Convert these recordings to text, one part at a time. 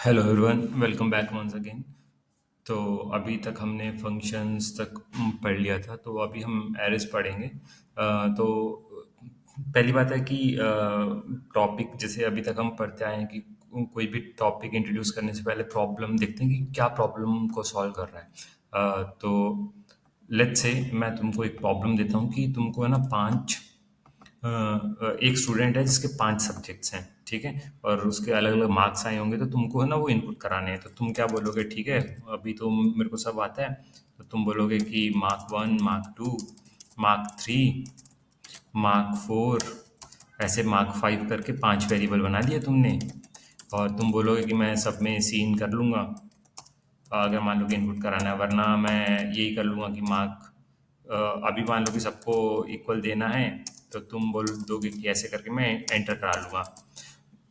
Hello everyone, welcome back once again. तो अभी तक हमने फंक्शंस तक पढ़ लिया था, तो अभी हम एरेस पढ़ेंगे। तो पहली बात है कि टॉपिक जैसे अभी तक हम पढ़ते आए हैं कि कोई भी टॉपिक इंट्रोड्यूस करने से पहले प्रॉब्लम देखते हैं कि क्या प्रॉब्लम को सॉल्व कर रहा है। तो लेट्स से मैं तुमको एक प्रॉब्लम देता हूँ कि तुमको है ना एक स्टूडेंट है जिसके 5 सब्जेक्ट्स हैं, ठीक है, और उसके अलग अलग मार्क्स आए होंगे, तो तुमको है ना वो इनपुट कराने हैं। तो तुम क्या बोलोगे? ठीक है, अभी तो मेरे को सब आता है। तो तुम बोलोगे कि मार्क 1, मार्क 2, मार्क 3, मार्क 4, ऐसे मार्क 5 करके 5 वेरिएबल बना दिए तुमने। और तुम बोलोगे कि मैं सब में सीन कर लूँगा अगर मान लो कि इनपुट कराना है, वरना मैं यही कर लूँगा कि मार्क अभी मान लो कि सबको इक्वल देना है, तो तुम बोल दोगे कि ऐसे करके मैं एंटर करा लूँगा।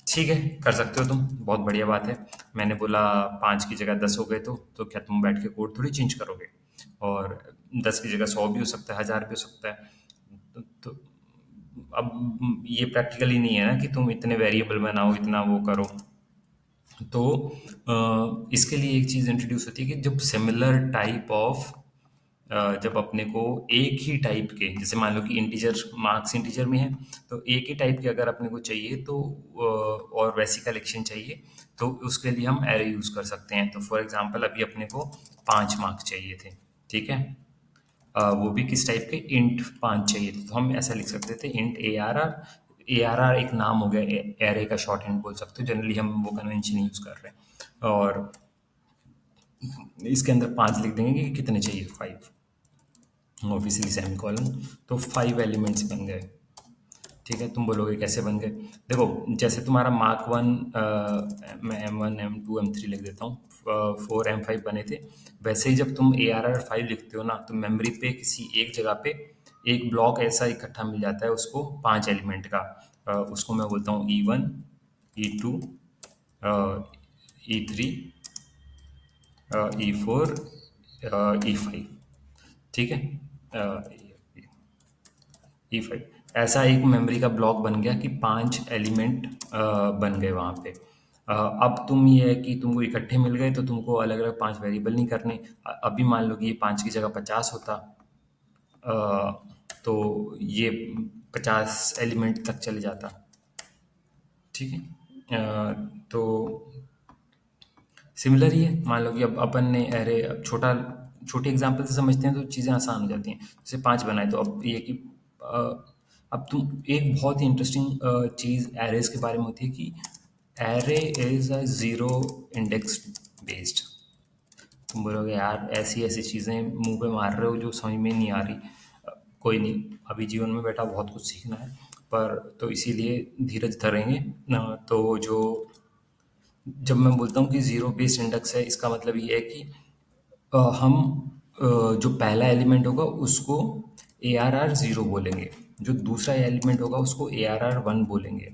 ठीक है, कर सकते हो तुम, बहुत बढ़िया बात है। मैंने बोला 5 की जगह 10 हो गए, तो क्या तुम बैठ के कोड थोड़ी चेंज करोगे? और 10 की जगह 100 भी हो सकता है, 1000 भी हो सकता है। तो अब ये प्रैक्टिकली नहीं है ना कि तुम इतने वेरिएबल बनाओ, इतना वो करो। तो इसके लिए एक चीज़ इंट्रोड्यूस होती है कि जब सिमिलर टाइप ऑफ जब अपने को एक ही टाइप के, जैसे मान लो कि इंटीजर मार्क्स इंटीजर में है, तो एक ही टाइप के अगर अपने को चाहिए तो और वैसी कलेक्शन चाहिए, तो उसके लिए हम एरे यूज़ कर सकते हैं। तो फॉर एग्जांपल अभी अपने को 5 मार्क्स चाहिए थे, ठीक है। वो भी किस टाइप के? इंट 5 चाहिए थे, तो हम ऐसा लिख सकते थे int A R R. A R R एक नाम हो गया, एरे का शॉर्ट हैंड बोल सकते हो, जनरली हम वो कन्वेंशन यूज़ कर रहे हैं। और इसके अंदर 5 लिख देंगे कि कितने चाहिए, 5, ऑब्वियसली सेमी कॉलन। तो 5 एलिमेंट्स बन गए, ठीक है। तुम बोलोगे कैसे बन गए? देखो, जैसे तुम्हारा मार्क 1, मैं M1 M2 M3 लिख देता हूँ, 4 M5 बने थे। वैसे ही जब तुम ARR5 लिखते हो ना, तो मेमोरी पे किसी एक जगह पे एक ब्लॉक ऐसा इकट्ठा मिल जाता है उसको, 5 एलिमेंट का। उसको मैं बोलता हूँ E1, E2, E3, E4, E5, ठीक है। E5 ऐसा एक मेमोरी का ब्लॉक बन गया कि 5 एलिमेंट बन गए वहाँ पे। अब तुम ये है कि तुमको इकट्ठे मिल गए, तो तुमको अलग अलग 5 वेरिएबल नहीं करने। अभी मान लो कि ये 5 की जगह 50 होता, तो ये 50 एलिमेंट तक चले जाता, ठीक है। तो सिमिलर ही है। मान लो कि अब अपन ने एरे, अब छोटे एग्जाम्पल से समझते हैं तो चीज़ें आसान हो जाती हैं। जैसे 5 बनाए, तो अब ये कि अ, अब तुम एक बहुत ही इंटरेस्टिंग चीज़ एरेज के बारे में होती है कि array is a zero index based. तुम बोलोगे यार ऐसी ऐसी चीज़ें मुंह पे मार रहे हो जो समझ में नहीं आ रही। कोई नहीं, अभी जीवन में बेटा बहुत कुछ सीखना है, पर तो इसीलिए धीरज धरेंगे। तो जो जब मैं बोलता हूँ कि ज़ीरो बेस्ड इंडेक्स है, इसका मतलब ये है कि हम जो पहला एलिमेंट होगा उसको ए आर आर ज़ीरो बोलेंगे, जो दूसरा एलिमेंट होगा उसको ए आर आर वन बोलेंगे,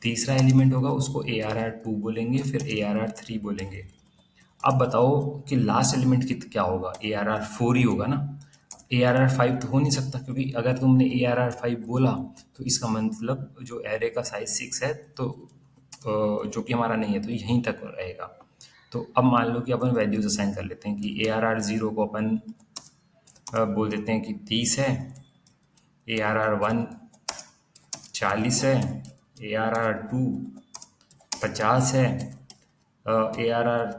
तीसरा एलिमेंट होगा उसको ए आर आर टू बोलेंगे, फिर ए आर आर थ्री बोलेंगे। अब बताओ कि लास्ट एलिमेंट कित क्या होगा? ए आर आर फोर ही होगा ना। ए आर आर फाइव तो हो नहीं सकता, क्योंकि अगर तुमने ए आर आर फाइव बोला तो इसका मतलब जो एरे का साइज 6 है, तो जो कि हमारा नहीं है, तो यहीं तक रहेगा। तो अब मान लो कि अपन वैल्यूज असाइन कर लेते हैं कि ए आर आर ज़ीरो को अपन बोल देते हैं कि 30 है, ए आर आर वन 40 है, ए आर आर टू 50 है, ए आर आर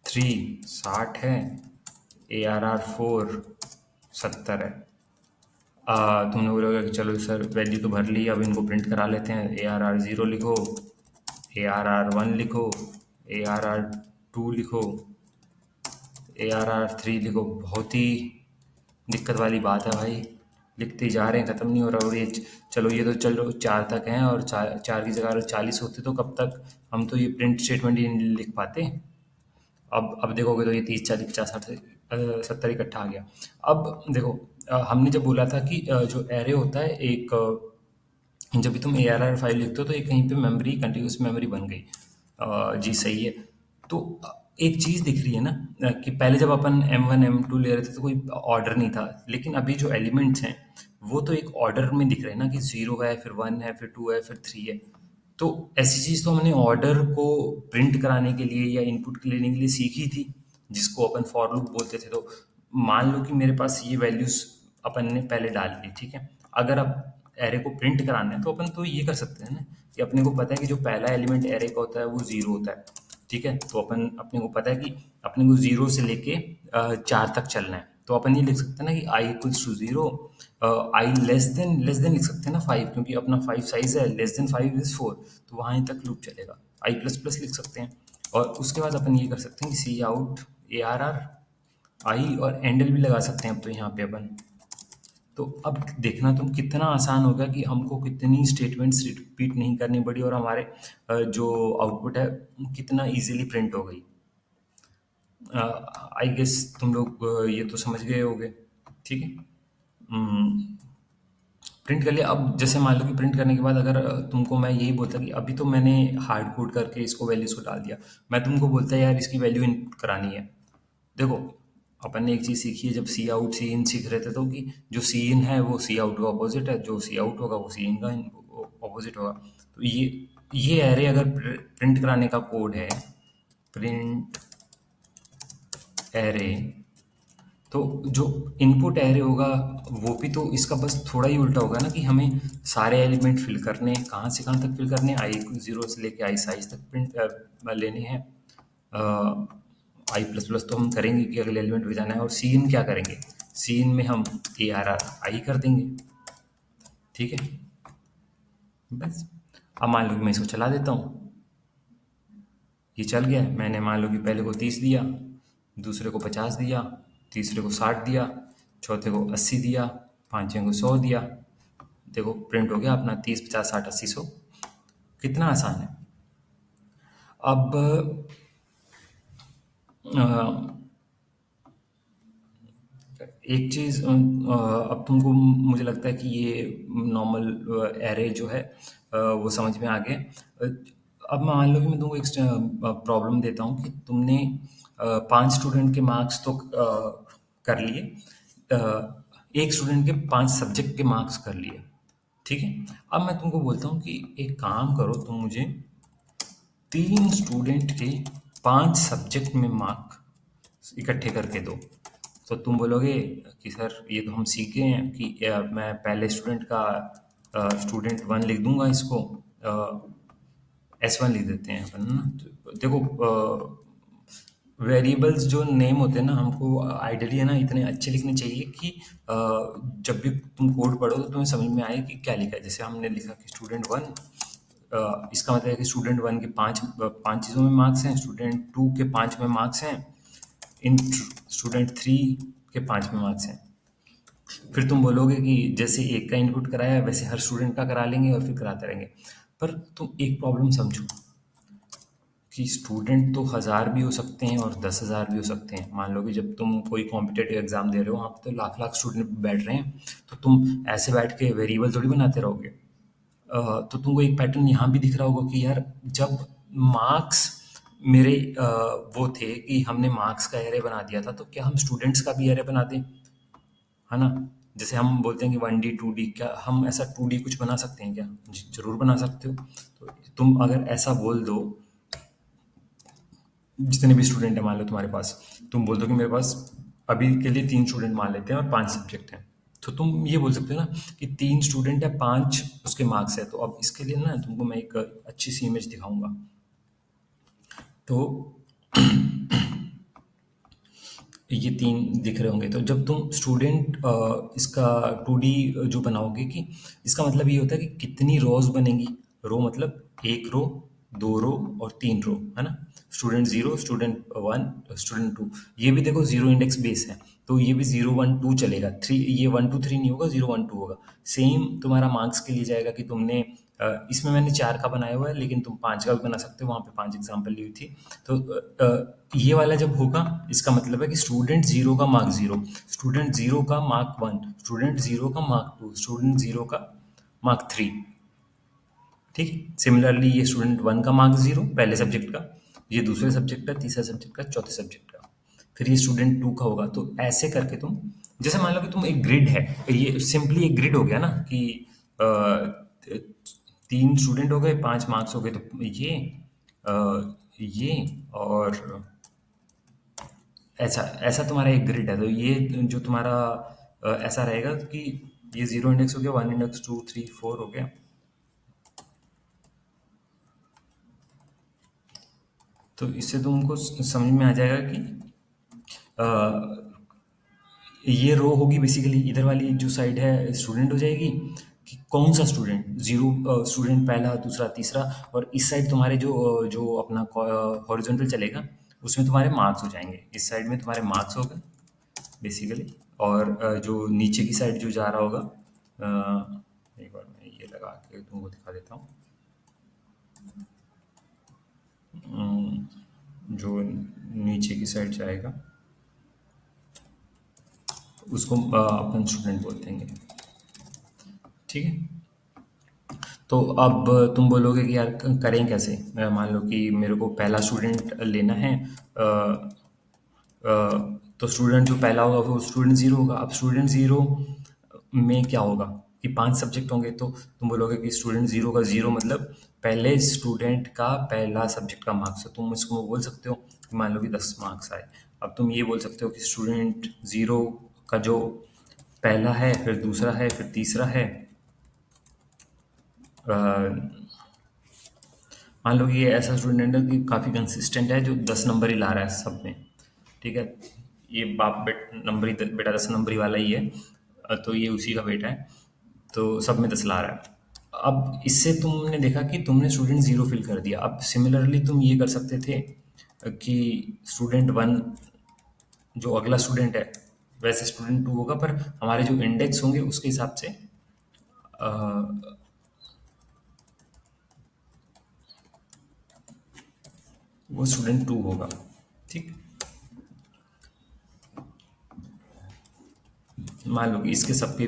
थ्री 60 है, ए आर आर फोर 70 है। तुमने बोलोगे कि चलो सर वैल्यू तो भर ली, अब इनको प्रिंट करा लेते हैं। ए आर आर ज़ीरो लिखो, ए आर आर वन लिखो, ए आर आर टू लिखो, ए आर आर थ्री लिखो। बहुत ही दिक्कत वाली बात है भाई, लिखते ही जा रहे हैं, ख़त्म नहीं हो रहा। और ये चलो, ये तो चलो 4 तक हैं, और 4 की जगह अगर 40 होते तो कब तक हम तो ये प्रिंट स्टेटमेंट ही नहीं लिख पाते। अब देखोगे तो ये 30 40 50 60 70 इकट्ठा आ गया। अब देखो, हमने जब बोला था कि जो एरे होता है एक, जब भी तुम ए आर आर फाइल लिखते हो तो एक कहीं पे मेमोरी, कंटिन्यूस मेमोरी बन गई। जी सही है। तो एक चीज़ दिख रही है ना, कि पहले जब अपन M1 M2 ले रहे थे तो कोई ऑर्डर नहीं था, लेकिन अभी जो एलिमेंट्स हैं वो तो एक ऑर्डर में दिख रहे हैं ना, कि ज़ीरो है, फिर वन है, फिर टू है, फिर थ्री है। तो ऐसी चीज़ तो हमने ऑर्डर को प्रिंट कराने के लिए या इनपुट लेने के लिए सीखी थी, जिसको अपन फॉर लूप बोलते थे। तो मान लो कि मेरे पास ये वैल्यूज अपन ने पहले डाल ली, ठीक है। अगर अब एरे को प्रिंट कराना है तो अपन तो ये कर सकते हैं ना कि अपने को पता है कि जो पहला एलिमेंट एरे का होता है वो जीरो होता है, ठीक है। तो अपन अपने को पता है कि अपने को जीरो से लेके चार तक चलना है। तो अपन ये लिख सकते हैं ना कि I equals to zero, I less than लिख सकते हैं ना फाइव, क्योंकि अपना फाइव साइज है, less than five is four, तो वहाँ तक लूप चलेगा। आई प्लस प्लस लिख सकते हैं। और उसके बाद अपन ये कर सकते हैं कि cout A R R I, और एंडल भी लगा सकते हैं अब तो यहाँ पे अपन। तो अब देखना तुम कितना आसान होगा कि हमको कितनी स्टेटमेंट्स रिपीट नहीं करनी पड़ी, और हमारे जो आउटपुट है कितना इजीली प्रिंट हो गई। आई गेस तुम लोग ये तो समझ गए होगे, ठीक है। प्रिंट कर लिया। अब जैसे मान लो कि प्रिंट करने के बाद अगर तुमको मैं यही बोलता कि अभी तो मैंने हार्ड कोड करके इसको वैल्यूज को डाल दिया, मैं तुमको बोलता यार इसकी वैल्यू इनपुट करानी है। देखो, अपन ने एक चीज़ सीखी है जब सी आउट सी इन सीख रहे थे, तो कि जो सी इन है वो सी आउट का ऑपोजिट है, जो सी आउट होगा वो सी इन का ऑपोजिट होगा। तो ये एरे अगर प्रिंट कराने का कोड है, प्रिंट एरे, तो जो इनपुट एरे होगा वो भी तो इसका बस थोड़ा ही उल्टा होगा ना, कि हमें सारे एलिमेंट फिल करने हैं। कहाँ से कहाँ तक फिल करने हैं, आई जीरो से लेके आई साइज तक प्रिंट लेने हैं। आई प्लस प्लस तो हम करेंगे कि अगले एलिमेंट पे जाना है, और सी इन क्या करेंगे, सी इन में हम ए आर आर आई कर देंगे, ठीक है। बस अब मान लो कि मैं इसको चला देता हूँ, ये चल गया। मैंने मान लो कि पहले को 30 दिया, दूसरे को 50 दिया, तीसरे को 60 दिया, चौथे को 80 दिया, पांचवें को 100 दिया। देखो प्रिंट हो गया अपना 30 50 60 80 100। कितना आसान है। अब अ, एक चीज़ अब तुमको मुझे लगता है कि ये नॉर्मल एरे जो है वो समझ में आ गए। अब मान लो कि मैं तुमको एक प्रॉब्लम देता हूँ कि तुमने 5 स्टूडेंट के मार्क्स तो कर लिए, एक स्टूडेंट के 5 सब्जेक्ट के मार्क्स कर लिए, ठीक है। अब मैं तुमको बोलता हूँ कि एक काम करो, तुम मुझे 3 स्टूडेंट के 5 सब्जेक्ट में मार्क इकट्ठे करके दो। तो तुम बोलोगे कि सर ये तो हम सीख गए हैं कि मैं पहले स्टूडेंट का स्टूडेंट वन लिख दूंगा, इसको S1 लिख देते हैं अपन ना। तो देखो वेरिएबल्स जो नेम होते हैं ना, हमको आइडियली है ना इतने अच्छे लिखने चाहिए कि जब भी तुम कोड पढ़ो तो तुम्हें समझ में आए कि क्या लिखा है। जैसे हमने लिखा कि स्टूडेंट वन, इसका मतलब है कि स्टूडेंट वन के पाँच पाँच चीज़ों में मार्क्स हैं, स्टूडेंट टू के पाँच में मार्क्स हैं, इन स्टूडेंट थ्री के पाँच में मार्क्स हैं। फिर तुम बोलोगे कि जैसे एक का इनपुट कराया वैसे हर स्टूडेंट का करा लेंगे और फिर कराते रहेंगे। पर तुम एक प्रॉब्लम समझो कि स्टूडेंट तो 1000 भी हो सकते हैं और 10,000 भी हो सकते हैं। मान लो कि जब तुम कोई कॉम्पिटेटिव एग्जाम दे रहे हो, वहाँ पे तो लाख लाख स्टूडेंट बैठ रहे हैं, तो तुम ऐसे बैठ के वेरिएबल थोड़ी बनाते रहोगे। तो तुमको एक पैटर्न यहाँ भी दिख रहा होगा कि यार जब मार्क्स मेरे वो थे कि हमने मार्क्स का एरे बना दिया था, तो क्या हम स्टूडेंट्स का भी एरे बना दें, है ना। जैसे हम बोलते हैं कि 1D 2D, क्या हम ऐसा 2D कुछ बना सकते हैं क्या? जरूर बना सकते हो। तो तुम अगर ऐसा बोल दो, जितने भी स्टूडेंट है मान लो तुम्हारे पास, तुम बोल दो कि मेरे पास अभी के लिए 3 स्टूडेंट मान लेते हैं और 5 सब्जेक्ट हैं। तो तुम ये बोल सकते हो ना कि 3 स्टूडेंट है, 5 उसके मार्क्स है। तो अब इसके लिए ना तुमको मैं एक अच्छी सी इमेज दिखाऊंगा। तो ये 3 दिख रहे होंगे। तो जब तुम स्टूडेंट इसका 2D जो बनाओगे, कि इसका मतलब ये होता है कि कितनी रोज बनेंगी। रो मतलब एक रो, 2 रो और 3 रो, है ना। Student zero, student one, student two. ये भी देखो जीरो इंडेक्स बेस है, तो ये भी जीरो वन टू चलेगा। थ्री, ये वन टू थ्री नहीं होगा, जीरो वन टू होगा। सेम तुम्हारा मार्क्स के लिए जाएगा कि तुमने इसमें मैंने 4 का बनाया हुआ है, लेकिन तुम 5 का भी बना सकते हो, वहाँ पे 5 एग्जाम्पल ली हुई थी। तो ये वाला जब होगा, इसका मतलब है कि स्टूडेंट जीरो का मार्क जीरो, स्टूडेंट जीरो का मार्क वन, स्टूडेंट जीरो का मार्क टू, स्टूडेंट जीरो का मार्क थ्री, ठीक है। सिमिलरली ये स्टूडेंट वन का मार्क जीरो पहले सब्जेक्ट का, ये दूसरे सब्जेक्ट का, तीसरे सब्जेक्ट का, चौथे सब्जेक्ट का, फिर ये स्टूडेंट टू का होगा। तो ऐसे करके तुम, जैसे मान लो कि तुम एक ग्रिड है, ये सिंपली एक ग्रिड हो गया ना कि तीन स्टूडेंट हो गए, 5 मार्क्स हो गए, तो ये और ऐसा ऐसा तुम्हारा एक ग्रिड है, तो ये जो तुम्हारा ऐसा रहेगा कि ये 0 इंडेक्स हो गया, 1 इंडेक्स, 2, 3, 4 हो गया। तो इससे तुमको समझ में आ जाएगा कि अ, ये रो होगी बेसिकली, इधर वाली जो साइड है स्टूडेंट हो जाएगी, कि कौन सा स्टूडेंट, जीरो स्टूडेंट, पहला, दूसरा, तीसरा। और इस साइड तुम्हारे जो अपना हॉरिजॉन्टल चलेगा, उसमें तुम्हारे मार्क्स हो जाएंगे, इस साइड में तुम्हारे मार्क्स हो गए बेसिकली। और जो नीचे की साइड जो जा रहा होगा, एक बार मैं ये लगा के तुमको दिखा देता हूँ। जो नीचे की साइड जाएगा उसको अपन स्टूडेंट बोलते हैं, ठीक है। तो अब तुम बोलोगे कि यार करें कैसे। मान लो कि मेरे को पहला स्टूडेंट लेना है, तो स्टूडेंट जो पहला होगा वो स्टूडेंट ज़ीरो होगा। अब स्टूडेंट ज़ीरो में क्या होगा कि 5 सब्जेक्ट होंगे, तो तुम बोलोगे कि स्टूडेंट ज़ीरो का ज़ीरो मतलब पहले स्टूडेंट का पहला सब्जेक्ट का मार्क्स है। तुम इसको बोल सकते हो कि मान लो कि 10 मार्क्स आए। अब तुम ये बोल सकते हो कि स्टूडेंट ज़ीरो का जो पहला है, फिर दूसरा है, फिर तीसरा है, मान लो कि ये ऐसा स्टूडेंट है कि काफ़ी कंसिस्टेंट है, जो 10 नंबर ही ला रहा है सब में, ठीक है। ये बाप बेटा 10 नंबरी वाला ही है, तो ये उसी का बेटा है, तो सब में 10 ला रहा है। अब इससे तुमने देखा कि तुमने स्टूडेंट ज़ीरो फिल कर दिया। अब सिमिलरली तुम ये कर सकते थे कि स्टूडेंट वन, जो अगला स्टूडेंट है, वैसे स्टूडेंट टू होगा, पर हमारे जो इंडेक्स होंगे उसके हिसाब से वो स्टूडेंट टू होगा, ठीक। मान लो कि इसके सबके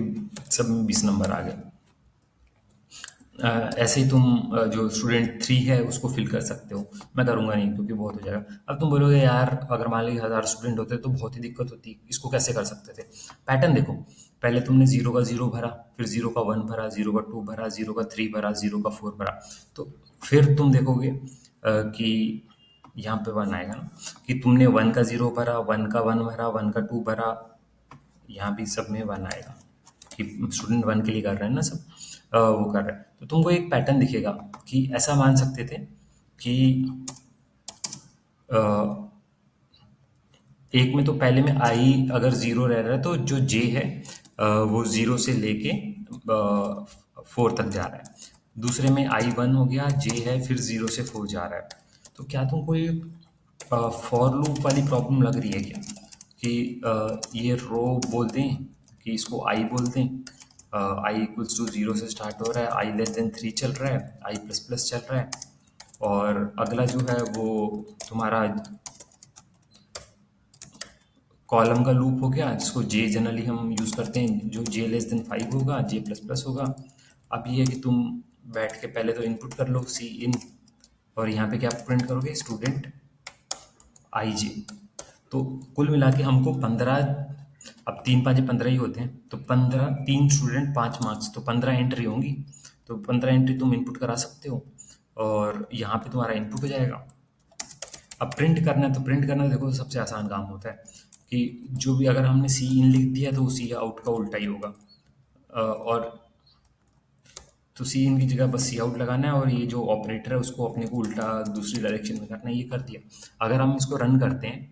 सब में 20 नंबर आ गए। ऐसे ही तुम जो स्टूडेंट थ्री है उसको फिल कर सकते हो। मैं करूँगा नहीं क्योंकि बहुत हो जाएगा। अब तुम बोलोगे यार अगर मान लीजिए 1000 स्टूडेंट होते तो बहुत ही दिक्कत होती, इसको कैसे कर सकते थे। पैटर्न देखो, पहले तुमने जीरो का जीरो भरा, फिर जीरो का वन भरा, जीरो का टू भरा, जीरो का थ्री भरा, जीरो का फोर भरा। तो फिर तुम देखोगे कि यहाँ पे वन आएगा ना, कि तुमने वन का जीरो भरा, वन का वन भरा, वन का टू भरा, यहाँ भी सब में वन आएगा कि स्टूडेंट वन के लिए कर रहे हैं ना सब, वो कर रहे हैं। तो तुमको एक पैटर्न दिखेगा कि ऐसा मान सकते थे कि अ, एक में तो पहले में आई अगर जीरो रह रहा है तो जो जे है वो जीरो से लेके फोर तक जा रहा है। दूसरे में आई वन हो गया, जे है, फिर जीरो से फोर जा रहा है। तो क्या तुमको ये फॉर लूप वाली प्रॉब्लम लग रही है क्या, कि ये रो बोल दें, कि इसको आई बोल दें, आई इक्वल्स टू जीरो से स्टार्ट हो रहा है, आई लेस देन थ्री चल रहा है, आई प्लस प्लस चल रहा है, और अगला जो है वो तुम्हारा कॉलम का लूप हो गया, जिसको जे जनरली हम यूज़ करते हैं, जो जे लेस देन 5 होगा, जे प्लस प्लस होगा। अब ये है कि तुम बैठ के पहले तो इनपुट कर लो सी इन, और यहाँ पे क्या प्रिंट करोगे, स्टूडेंट आई जे। तो कुल मिला के हमको 15, अब 3 5 15 ही होते हैं, तो 15, तीन स्टूडेंट 5 मार्क्स, तो 15 एंट्री होंगी। तो 15 एंट्री तुम इनपुट करा सकते हो, और यहाँ पे तुम्हारा इनपुट हो जाएगा। अब प्रिंट करना है, तो प्रिंट करना देखो सबसे आसान काम होता है, कि जो भी अगर हमने सी इन लिख दिया तो सी आउट का उल्टा ही होगा। और तो सी इन की जगह बस सी आउट लगाना है, और ये जो ऑपरेटर है उसको अपने को उल्टा दूसरी डायरेक्शन में करना है, ये कर दिया। अगर हम इसको रन करते हैं,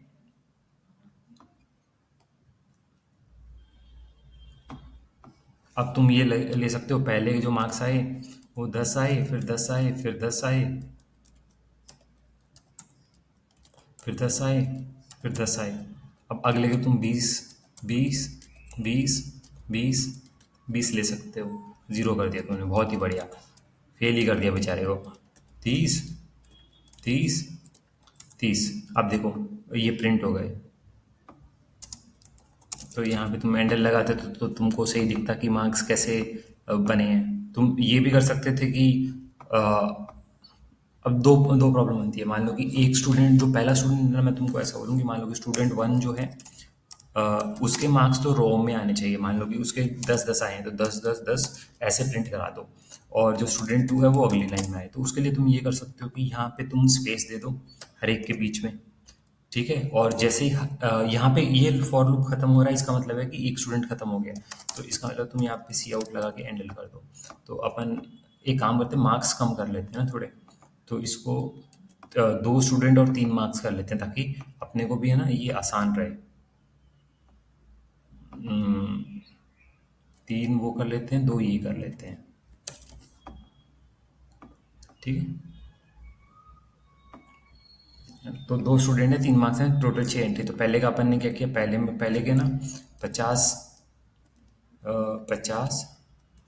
अब तुम ये ले सकते हो, पहले के जो मार्क्स आए वो 10 आए, फिर 10 आए, फिर 10 आए, फिर 10 आए, फिर 10 आए। अब अगले के तुम 20, 20, 20, 20, 20 ले सकते हो। ज़ीरो कर दिया तुमने, बहुत ही बढ़िया। फेल ही कर दिया बेचारे को। 30, 30, 30। अब देखो ये प्रिंट हो गए। तो यहाँ पे तुम एंडल लगाते तो तुमको सही दिखता कि मार्क्स कैसे बने हैं। तुम ये भी कर सकते थे कि अ, अब दो दो प्रॉब्लम बनती है। मान लो कि एक स्टूडेंट, जो पहला स्टूडेंट है, मैं तुमको ऐसा बोलूँ कि मान लो कि स्टूडेंट वन जो है उसके मार्क्स तो रो में आने चाहिए। मान लो कि उसके 10-10 आए हैं तो 10-10-10 ऐसे प्रिंट करा दो, और जो स्टूडेंट 2 है वो अगली लाइन में आए। तो उसके लिए तुम ये कर सकते हो कि यहाँ पे तुम स्पेस दे दो हर एक के बीच में, ठीक है। और जैसे ही यहाँ पे ये फॉर लूप खत्म हो रहा है, इसका मतलब है कि एक स्टूडेंट खत्म हो गया, तो इसका मतलब तुम यहाँ पे सी आउट लगा के एंडल कर दो। तो अपन एक काम करते हैं, मार्क्स कम कर लेते हैं ना थोड़े, तो इसको 2 स्टूडेंट और 3 मार्क्स कर लेते हैं, ताकि अपने को भी है ना ये आसान रहे। 3 वो कर लेते हैं, 2 ये कर लेते हैं, ठीक है। तो 2 स्टूडेंट है, 3 मार्क्स हैं, टोटल 6 एंट्री। तो पहले का अपन ने क्या किया, पहले के ना 50, 50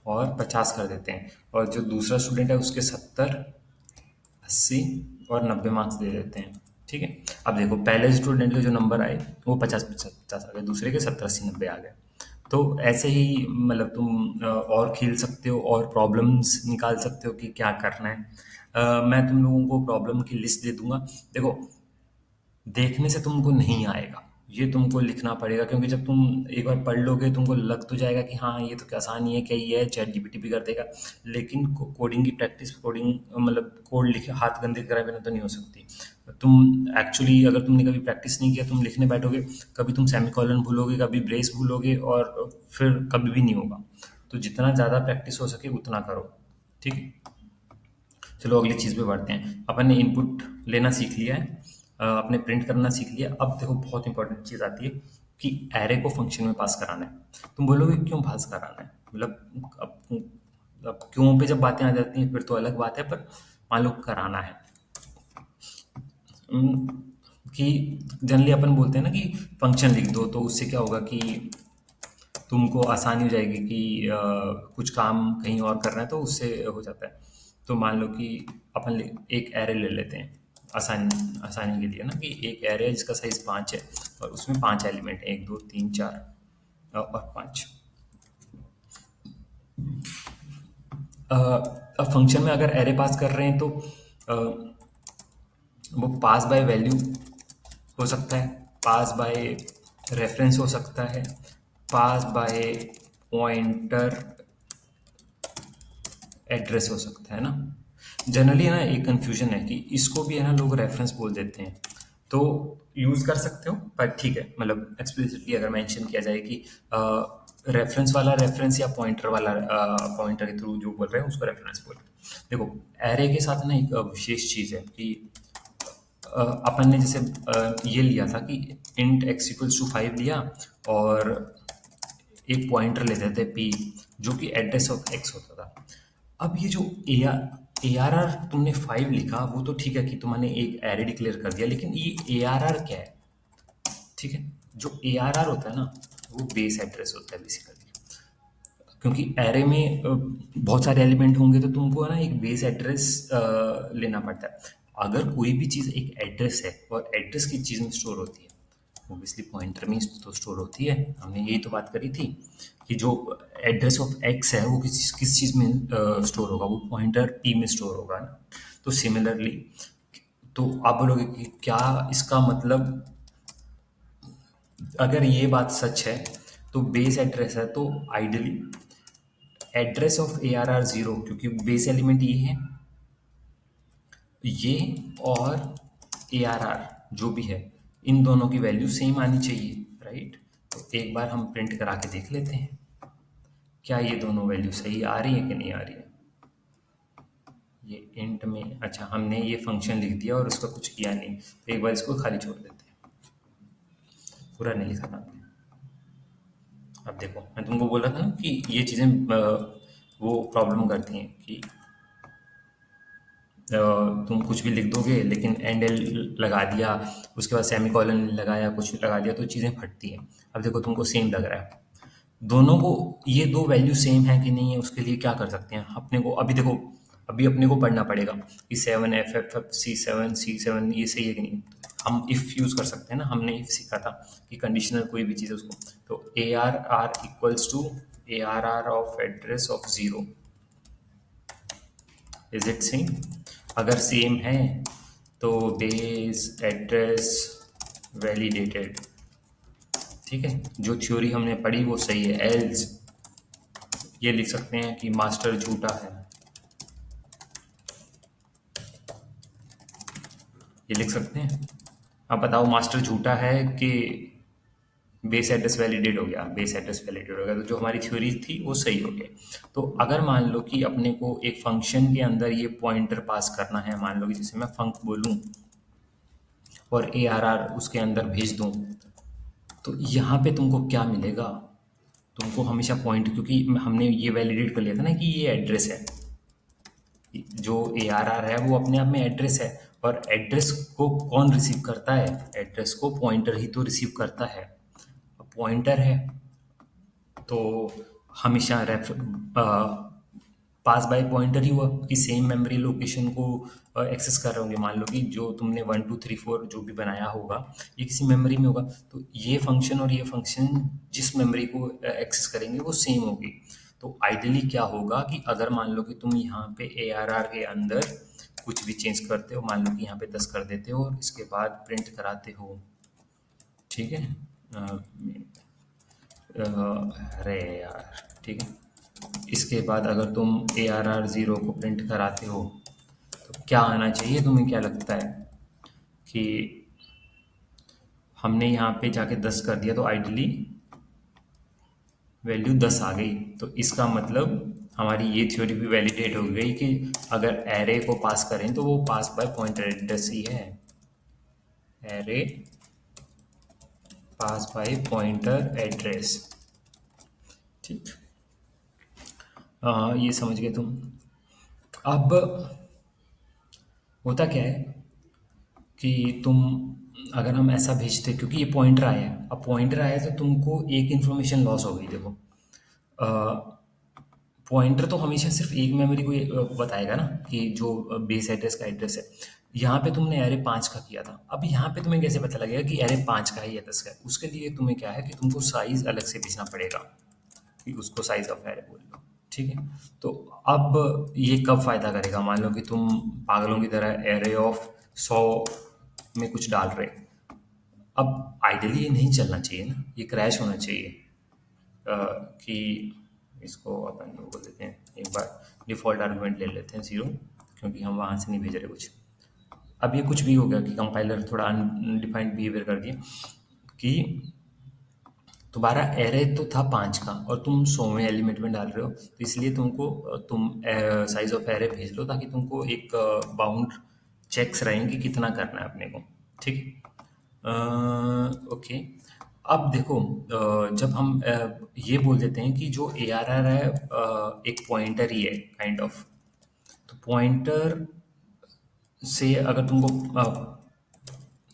और 50 कर देते हैं, और जो दूसरा स्टूडेंट है उसके 70, 80 और 90 मार्क्स दे देते हैं, ठीक है। अब देखो पहले स्टूडेंट के जो नंबर आए वो 50-50 आ गए, दूसरे के 70-80-90 आ गए। तो ऐसे ही मतलब तुम और खेल सकते हो और प्रॉब्लम्स निकाल सकते हो कि क्या करना है। मैं तुम लोगों को प्रॉब्लम की लिस्ट दे दूंगा। देखो, देखने से तुमको नहीं आएगा, ये तुमको लिखना पड़ेगा, क्योंकि जब तुम एक बार पढ़ लोगे तुमको लग तो जाएगा कि हाँ ये तो क्या आसान ही है, क्या ये है, चैट जीपीटी भी कर देगा। लेकिन कोडिंग की प्रैक्टिस, कोडिंग मतलब कोड लिखे हाथ गंदे कराए बिना तो नहीं हो सकती। तुम एक्चुअली अगर तुमने कभी प्रैक्टिस नहीं किया, तुम लिखने बैठोगे, कभी तुम सेमीकोलन भूलोगे, कभी ब्रेस भूलोगे, और फिर कभी भी नहीं होगा। तो जितना ज़्यादा प्रैक्टिस हो सके उतना करो, ठीक है। चलो अगली चीज़ पे बढ़ते हैं। अपन ने इनपुट लेना सीख लिया है, अपने प्रिंट करना सीख लिया। अब देखो बहुत इंपॉर्टेंट चीज़ आती है कि एरे को फंक्शन में पास कराना है। तुम बोलोगे क्यों पास कराना है, मतलब अब क्यों पे जब बातें आ जाती हैं फिर तो अलग बात है, पर मान लो कराना है। उम, कि जनरली अपन बोलते हैं ना कि फंक्शन लिख दो, तो उससे क्या होगा कि तुमको आसानी हो जाएगी कि कुछ काम कहीं और करना है तो उससे हो जाता है। तो मान लो कि एक एरे ले लेते हैं, आसानी के लिए ना, कि एक एरे है जिसका साइज 5 है और उसमें 5 एलिमेंट हैं, 1 2 3 4 और 5। अब फंक्शन में अगर एरे पास कर रहे हैं तो वो पास बाय वैल्यू हो सकता है, पास बाय रेफरेंस हो सकता है, पास बाय पॉइंटर एड्रेस हो सकता है ना। जनरली है ना एक कंफ्यूजन है कि इसको भी है ना लोग रेफरेंस बोल देते हैं, तो यूज कर सकते हो, पर ठीक है, मतलब एक्सप्लिसिटली अगर मेंशन किया जाए कि रेफरेंस वाला रेफरेंस, या पॉइंटर वाला पॉइंटर के थ्रू जो बोल रहे हैं उसको रेफरेंस बोल। देखो एरे के साथ ना एक विशेष चीज है कि अपन ने जैसे ये लिया था कि इंट x इक्वल्स टू 5 लिया, और एक पॉइंटर लेते थे p, जो कि एड्रेस ऑफ x होता था। अब ये जो ए आर आर तुमने 5 लिखा, वो तो ठीक है कि तुमने एक एरे डिक्लेयर कर दिया, लेकिन ये ए आर आर क्या है, ठीक है। जो ए आर आर होता है ना, वो बेस एड्रेस होता है बेसिकली। क्योंकि एरे में बहुत सारे एलिमेंट होंगे, तो तुमको है ना एक बेस एड्रेस लेना पड़ता है। अगर कोई भी चीज़ एक एड्रेस है, और एड्रेस किस चीज़ में स्टोर होती है, ऑब्वियसली पॉइंटर में तो स्टोर होती है। हमने यही तो बात करी थी कि जो एड्रेस ऑफ एक्स है वो किस चीज़ में स्टोर होगा, वो पॉइंटर पी में स्टोर होगा ना। तो सिमिलरली, तो आप बोलोगे कि क्या इसका मतलब, अगर ये बात सच है तो बेस एड्रेस है, तो ideally address of A R R zero, क्योंकि बेस एलिमेंट ये है, ये और ए आर आर जो भी है, इन दोनों की वैल्यू सेम आनी चाहिए, राइट। तो एक बार हम प्रिंट करा के देख लेते हैं क्या ये दोनों वैल्यू सही आ रही है कि नहीं आ रही है। ये इंट में, अच्छा हमने ये फंक्शन लिख दिया और उसका कुछ किया नहीं, तो एक बार इसको खाली छोड़ देते हैं, पूरा नहीं लिखा था हमने। अब देखो मैं तुमको बोला था ना कि ये चीज़ें वो प्रॉब्लम करती हैं कि तुम कुछ भी लिख दोगे लेकिन एंड एल लगा दिया, उसके बाद सेमी कॉलन लगाया, कुछ भी लगा दिया, तो चीज़ें फटती हैं। अब देखो तुमको सेम लग रहा है, दोनों को ये दो वैल्यू सेम है कि नहीं है, उसके लिए क्या कर सकते हैं अपने को, अभी देखो अभी अपने को पढ़ना पड़ेगा कि 7 F F F C 7 ये सही है कि नहीं। हम इफ़ यूज़ कर सकते हैं ना, हमने इफ़ सीखा था कि कंडीशनल कोई भी चीज़ है उसको, तो A R R equals to A R R of address of zero, is it same. अगर सेम है तो बेस एड्रेस वैलिडेटेड, ठीक है, जो थ्योरी हमने पढ़ी वो सही है। एल्स ये लिख सकते हैं कि मास्टर झूठा है, ये लिख सकते हैं। अब बताओ मास्टर झूठा है कि बेस एड्रेस वैलिडेट हो गया, बेस एड्रेस वैलिडेट हो गया, तो जो हमारी थ्योरी थी वो सही हो गया। तो अगर मान लो कि अपने को एक फंक्शन के अंदर ये पॉइंटर पास करना है, मान लो कि जैसे मैं फंक बोलूं और ए आर आर उसके अंदर भेज दूं, तो यहाँ पे तुमको क्या मिलेगा? तुमको हमेशा पॉइंट, क्योंकि हमने ये वैलिडेट कर लिया था ना कि ये एड्रेस है, जो ए आर आर है वो अपने आप में एड्रेस है। और एड्रेस को कौन रिसीव करता है? एड्रेस को पॉइंटर ही तो रिसीव करता है। पॉइंटर है तो हमेशा पास बाय पॉइंटर ही हुआ कि सेम मेमोरी लोकेशन को एक्सेस कर रहे होंगे। मान लो कि जो तुमने 1 2 3 4 जो भी बनाया होगा ये किसी मेमोरी में होगा, तो ये फंक्शन और ये फंक्शन जिस मेमोरी को एक्सेस करेंगे वो सेम होगी। तो आइडियली क्या होगा कि अगर मान लो कि तुम यहाँ पे ए आर आर के अंदर कुछ भी चेंज करते हो, मान लो कि यहाँ पे 10 कर देते हो और इसके बाद प्रिंट कराते हो, ठीक है। अरे यार, ठीक है, इसके बाद अगर तुम ए आर आर ज़ीरो को प्रिंट कराते हो तो क्या आना चाहिए? तुम्हें क्या लगता है कि हमने यहाँ पे जाके 10 कर दिया तो आइडली वैल्यू 10 आ गई, तो इसका मतलब हमारी ये थ्योरी भी वैलिडेट हो गई कि अगर एरे को पास करें तो वो पास बाय पॉइंटर एड्रेस ही है। एरे पास बाय पॉइंटर एड्रेस, ठीक। ये समझ गए तुम। अब होता क्या है कि तुम, अगर हम ऐसा भेजते, क्योंकि ये पॉइंटर आया है, अब पॉइंटर आया है तो तुमको एक इन्फॉर्मेशन लॉस हो गई। देखो पॉइंटर तो हमेशा सिर्फ एक मेमोरी को बताएगा ना, कि जो बेस एड्रेस का एड्रेस है। यहाँ पे तुमने एरे 5 का किया था, अब यहाँ पे तुम्हें कैसे पता लगेगा कि एरे 5 का है या 10 का है? उसके लिए तुम्हें क्या है कि तुमको साइज अलग से भेजना पड़ेगा, कि उसको साइज ऑफ एरे बोल दो, ठीक है। तो अब ये कब फायदा करेगा? मान लो कि तुम पागलों की तरह एरे ऑफ 100 में कुछ डाल रहे, अब आइडियली ये नहीं चलना चाहिए ना, ये क्रैश होना चाहिए। कि इसको अपन लोग बोल देते हैं, एक बार डिफ़ॉल्ट आर्गुमेंट ले लेते हैं 0, क्योंकि हम वहाँ से नहीं भेज रहे कुछ। अब ये कुछ भी हो गया कि कंपाइलर थोड़ा अनडिफाइंड बिहेवियर कर दिया कि तुम्हारा एरे तो था 5 का और तुम 100वें एलिमेंट में डाल रहे हो, तो इसलिए तुमको तुम साइज ऑफ एरे भेज लो ताकि तुमको एक बाउंड चेक्स रहेंगे कि कितना करना है अपने को, ठीक है। ओके। अब देखो जब हम ये बोल देते हैं कि जो ए आर आर है एक पॉइंटर ही है काइंड ऑफ, तो पॉइंटर से अगर तुमको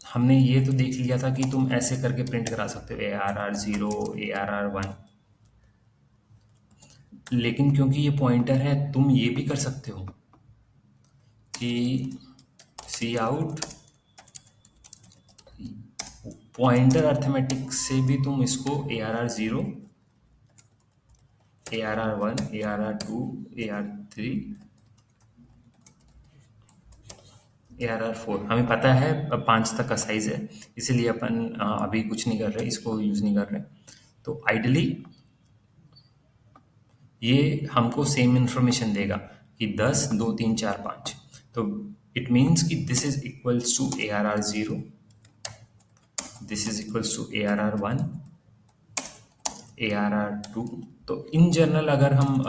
हमने ये तो देख लिया था कि तुम ऐसे करके प्रिंट करा सकते हो A R R zero, A R R one, लेकिन क्योंकि ये पॉइंटर है तुम ये भी कर सकते हो कि सी आउट पॉइंटर अर्थमेटिक से भी तुम इसको A R R zero, A R R one, A R R two, A R three, A R R four, हमें पता है 5 तक का साइज है, इसीलिए अपन अभी कुछ नहीं कर रहे, इसको यूज़ नहीं कर रहे। तो आइडली ये हमको सेम इंफॉर्मेशन देगा कि 10 2 3 4 5, तो इट मीन्स कि this is equals to A R R zero, this is equals to A R R one, A R R two. तो इन जनरल अगर हम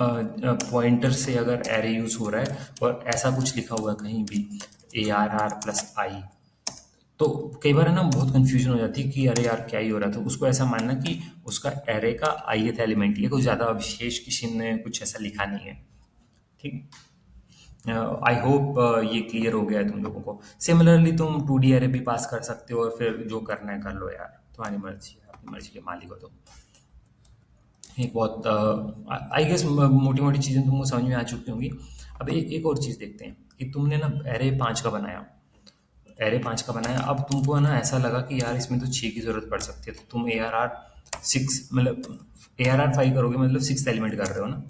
पॉइंटर से अगर एरे यूज हो रहा है और ऐसा कुछ लिखा हुआ है कहीं भी ए आर आर प्लस आई, तो कई बार है ना बहुत कंफ्यूजन हो जाती है कि अरे यार क्या ही हो रहा था। उसको ऐसा मानना कि उसका एरे का आईएथ एलिमेंट ही है, कुछ ज़्यादा विशेष किसी ने कुछ ऐसा लिखा नहीं है, ठीक। आई होप ये क्लियर हो गया है तुम लोगों को। सिमिलरली तुम 2D एरे भी पास कर सकते हो और फिर जो करना है कर लो यार, तुम्हारी मर्जी है, अपनी मर्जी के मालिक हो तुम। एक बहुत आई गेस मोटी मोटी चीज़ें तुमको समझ में आ चुकी होंगी। अब एक और चीज़ देखते हैं कि तुमने ना एरे 5 का बनाया, एरे 5 का बनाया, अब तुमको है ना ऐसा लगा कि यार इसमें तो 6 की ज़रूरत पड़ सकती है, तो तुम ए आर आर 6 मतलब ए आर आर 5 करोगे, मतलब 6th एलिमेंट कर रहे हो ना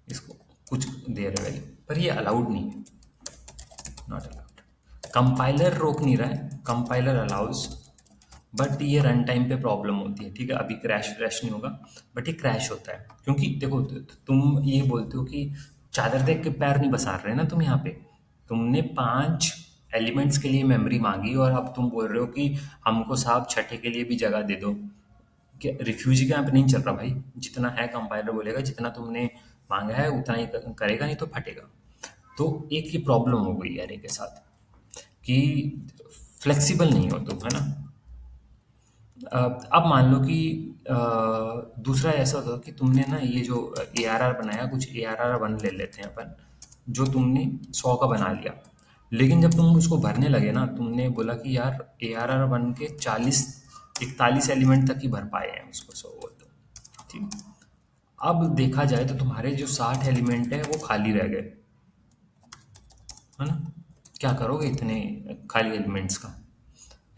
इसको, कुछ दे रहे वैल्यू, पर ये अलाउड नहीं है, नॉट अलाउड। कंपाइलर रोक नहीं रहा है, कंपाइलर अलाउज, बट ये रन टाइम पे प्रॉब्लम होती है। ठीक है, अभी क्रैश व्रैश नहीं होगा, बट ये क्रैश होता है क्योंकि देखो तुम ये बोलते हो कि चादर देख के पैर नहीं पसार रहे ना तुम यहाँ पे। तुमने 5 एलिमेंट्स के लिए मेमोरी मांगी और अब तुम बोल रहे हो कि हमको साहब छठे के लिए भी जगह दे दो। क्या रिफ्यूजी का यहाँ पे नहीं चल रहा भाई। जितना है कंपाइलर बोलेगा जितना तुमने मांगा है उतना ही करेगा, नहीं तो फटेगा। तो एक ही प्रॉब्लम हो गई यार के साथ कि फ्लेक्सिबल नहीं हो तुम, है ना। अब मान लो कि दूसरा ऐसा होता कि तुमने ना ये जो ए आर आर बनाया, कुछ ए आर आर वन ले लेते हैं अपन, जो तुमने 100 का बना लिया। लेकिन जब तुम उसको भरने लगे ना, तुमने बोला कि यार ए आर आर वन के 41 एलिमेंट तक ही भर पाए हैं उसको 100 बोल दो। ठीक। अब देखा जाए तो तुम्हारे जो 60 एलिमेंट है वो खाली रह गए, है ना। क्या करोगे इतने खाली एलिमेंट्स का।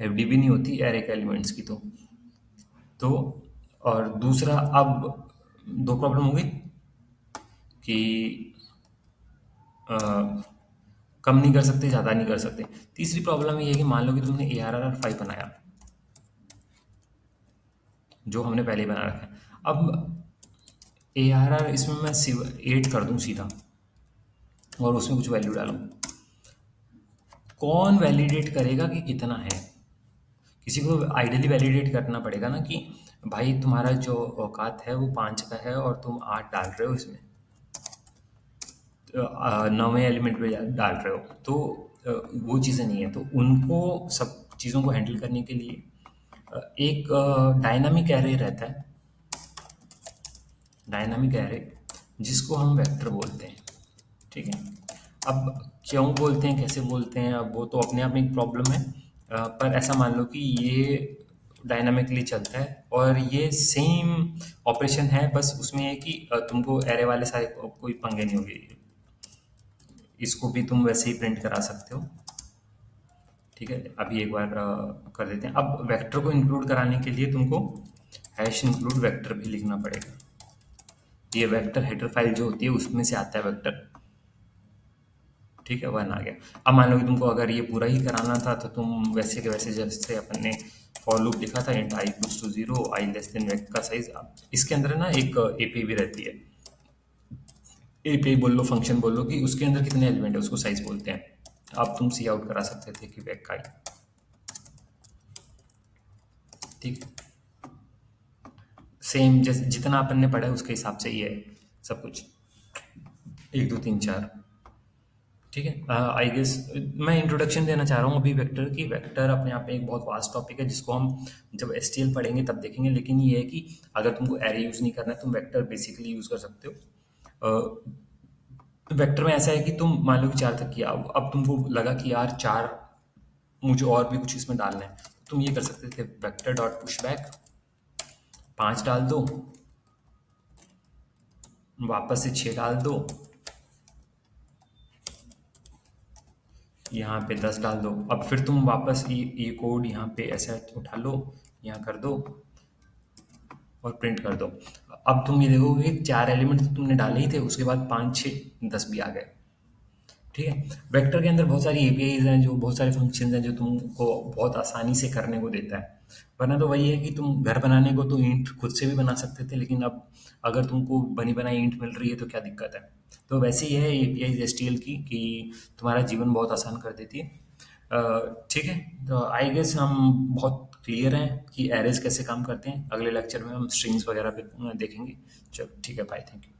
एफडीबी नहीं होती एरे के एलिमेंट्स की तो। और दूसरा, अब दो प्रॉब्लम हो गई कि अ, कम नहीं कर सकते, ज़्यादा नहीं कर सकते। तीसरी प्रॉब्लम ये है कि मान लो कि तुमने ए आर आर फाइव बनाया, जो हमने पहले ही बना रखा है। अब ए आर आर इसमें मैं 8 कर दूं सीधा और उसमें कुछ वैल्यू डालूं, कौन वैलिडेट करेगा कि कितना है। किसी को आइडियली वैलिडेट करना पड़ेगा ना कि भाई तुम्हारा जो औकात है वो 5 का है और तुम 8 डाल रहे हो इसमें, नौवें एलिमेंट पे डाल रहे हो। तो वो चीज़ें नहीं है, तो उनको सब चीज़ों को हैंडल करने के लिए एक डायनामिक एरे रहता है, डायनामिक एरे, जिसको हम वेक्टर बोलते हैं। ठीक है। अब क्यों बोलते हैं, कैसे बोलते हैं, अब वो तो अपने आप में एक प्रॉब्लम है। पर ऐसा मान लो कि ये डायनामिकली चलता है और ये सेम ऑपरेशन है, बस उसमें है कि तुमको एरे वाले सारे कोई पंगे नहीं होगी। इसको भी तुम वैसे ही प्रिंट करा सकते हो। ठीक है, अभी एक बार कर देते हैं। अब वेक्टर को इंक्लूड कराने के लिए तुमको हैश इंक्लूड वेक्टर भी लिखना पड़ेगा। ये वेक्टर हेडर फाइल जो होती है उसमें से आता है वेक्टर। ठीक है, वन आ गया। अब मान लो कि तुमको अगर ये पूरा ही कराना था तो तुम वैसे के वैसे जैसे अपन ने फॉर लूप लिखा था, int I equals to 0, I less than vector का साइज। इसके अंदर ना एक एपीआई भी रहती है, एपीआई बोल लो, फंक्शन बोल लो, कि उसके अंदर कितने एलिमेंट है उसको साइज बोलते हैं। अब तुम सी आउट करा सकते थे कि वेक का ही। ठीक है, सेम जैसे जितना अपन ने पढ़ा है उसके हिसाब से ही है सब कुछ, 1 2 3 4। ठीक है, आई गेस मैं इंट्रोडक्शन देना चाह रहा हूँ अभी वेक्टर की। वेक्टर अपने आप में एक बहुत वास्ट टॉपिक है जिसको हम जब एसटीएल पढ़ेंगे तब देखेंगे। लेकिन ये है कि अगर तुमको एरे यूज़ नहीं करना है तुम वेक्टर बेसिकली यूज़ कर सकते हो। वेक्टर में ऐसा है कि तुम मान लो कि 4 तक किया, अब तुमको लगा कि यार 4 मुझे और भी कुछ इसमें डालना है, तो तुम ये कर सकते थे, वेक्टर डॉट पुश बैक 5 डाल दो, वापस से 6 डाल दो, यहाँ पे 10 डाल दो। अब फिर तुम वापस ये कोड यहाँ पे ऐसा उठा लो, यहाँ कर दो और प्रिंट कर दो। अब तुम ये देखोगे 4 एलिमेंट तो तुमने डाले ही थे, उसके बाद 5 6 10 भी आ गए। ठीक है, वेक्टर के अंदर बहुत सारी एपीआईज हैं, जो बहुत सारे फंक्शंस हैं जो तुमको बहुत आसानी से करने को देता है। वरना तो वही है कि तुम घर बनाने को तो ईंट खुद से भी बना सकते थे, लेकिन अब अगर तुमको बनी बनाई ईंट मिल रही है तो क्या दिक्कत है। तो वैसे ही है एपीआईज एसटीएल की कि तुम्हारा जीवन बहुत आसान कर देती है। ठीक है, तो आई गेस हम बहुत क्लियर हैं कि एरेज कैसे काम करते हैं। अगले लेक्चर में हम स्ट्रिंग्स वगैरह पे देखेंगे। चलो ठीक है, बाय, थैंक यू।